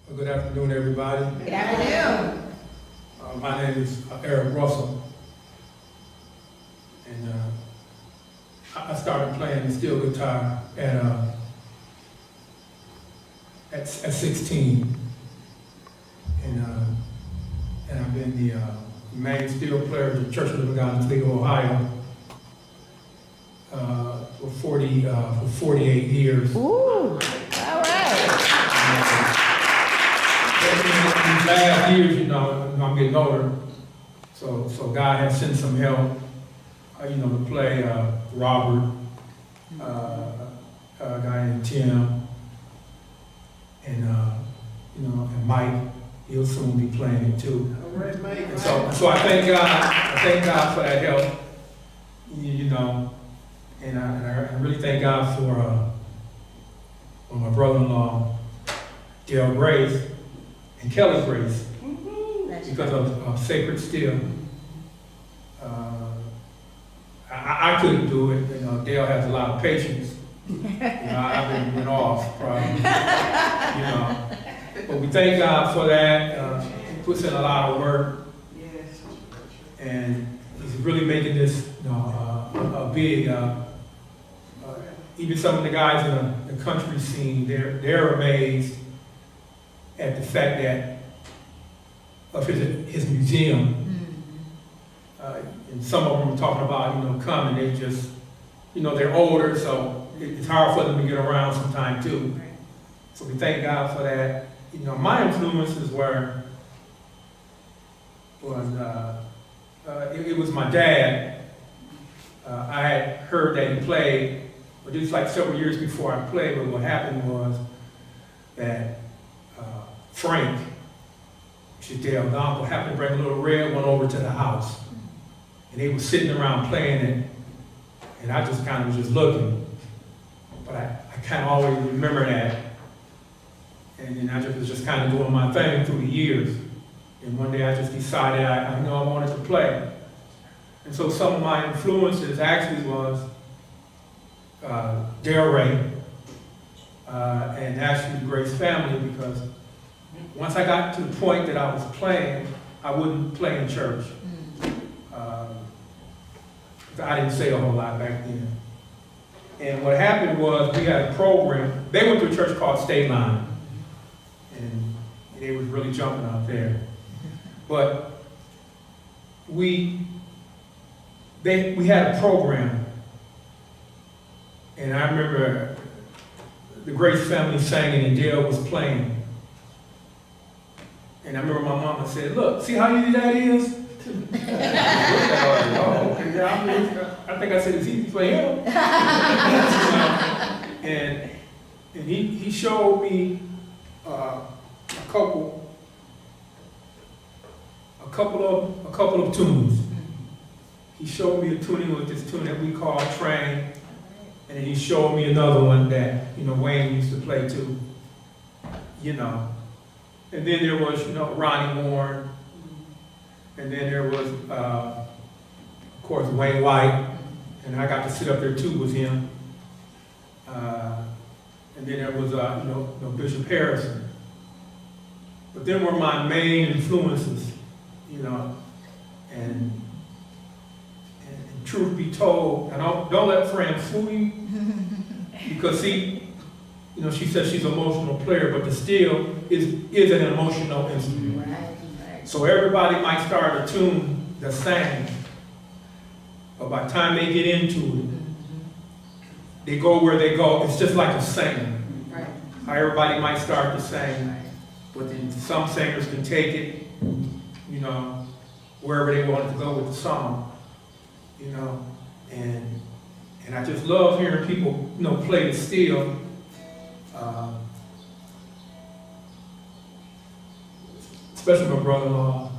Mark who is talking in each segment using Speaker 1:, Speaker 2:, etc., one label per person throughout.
Speaker 1: Well, good afternoon, everybody.
Speaker 2: Good afternoon.
Speaker 1: My name is Eric Russell, and I started playing the steel guitar at 16, and I've been the main steel player at the Church of the Living God in Toledo, Ohio, for 48 years.
Speaker 2: Ooh, all right.
Speaker 1: These last years, I'm getting older, so God has sent some help, to play Robert, a guy named Tim, and Mike. He'll soon be playing it too.
Speaker 3: All right, Mike.
Speaker 1: And so I thank God for that help, and I really thank God for my brother-in-law, Dale Grace, and Kelly Grace, because of Sacred Steel. I couldn't do it. Dale has a lot of patience. I've been off, probably. But we thank God for that. He puts in a lot of work,
Speaker 3: Yes.
Speaker 1: and he's really making this a big. Even some of the guys in the country scene, they're amazed at the fact that of his museum. And some of them are talking about, coming, they just, they're older, so it's hard for them to get around sometime too. So we thank God for that. My influences it was my dad. I had heard that he played, but this was like several years before I played, but what happened was that Frank, which is Dale's uncle, happened to bring a little red one over to the house. And they were sitting around playing it, and I just kind of was just looking. But I kind of always remember that. And then I was just kind of doing my thing through the years. And one day I just decided I wanted to play. And so some of my influences actually was Del Rey, and actually Grace family, because once I got to the point that I was playing, I wouldn't play in church. I didn't say a whole lot back then. And what happened was we had a program. They went to a church called State Line, and they was really jumping out there. But we had a program, and I remember the Grace family singing and Dale was playing. And I remember my mama said, "Look, see how easy that is?" Oh, okay. I think I said it's easy to play him. And he showed me a couple of tunes. He showed me a tuning with this tune that we call Train, and then he showed me another one that Wayne used to play too. And then there was Ronnie Warren. And then there was, of course, Wayne White, and I got to sit up there too with him. And then there was, Bishop Harrison. But them were my main influences, and truth be told, and don't let friends fool you, because see, she says she's an emotional player, but the steel is an emotional instrument.
Speaker 2: Right.
Speaker 1: So everybody might start a tune the same, but by the time they get into it, they go where they go. It's just like a singer.
Speaker 2: Right.
Speaker 1: How everybody might start the same, but then some singers can take it, wherever they want to go with the song, and I just love hearing people, play the steel. Especially my brother-in-law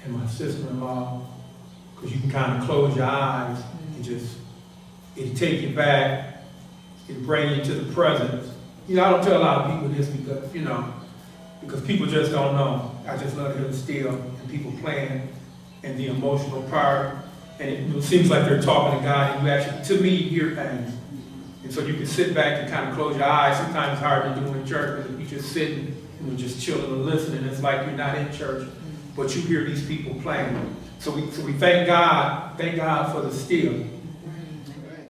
Speaker 1: and my sister-in-law, because you can kind of close your eyes and it'll take you back, it'll bring you to the present. I don't tell a lot of people this because people just don't know. I just love to hear the steel and people playing and the emotional part, and it seems like they're talking to God, and you actually, to me, hear things. And so you can sit back and kind of close your eyes. Sometimes it's hard to do in church because people just sitting, just chilling and listening. It's like you're not in church, but you hear these people playing. So we thank God for the still.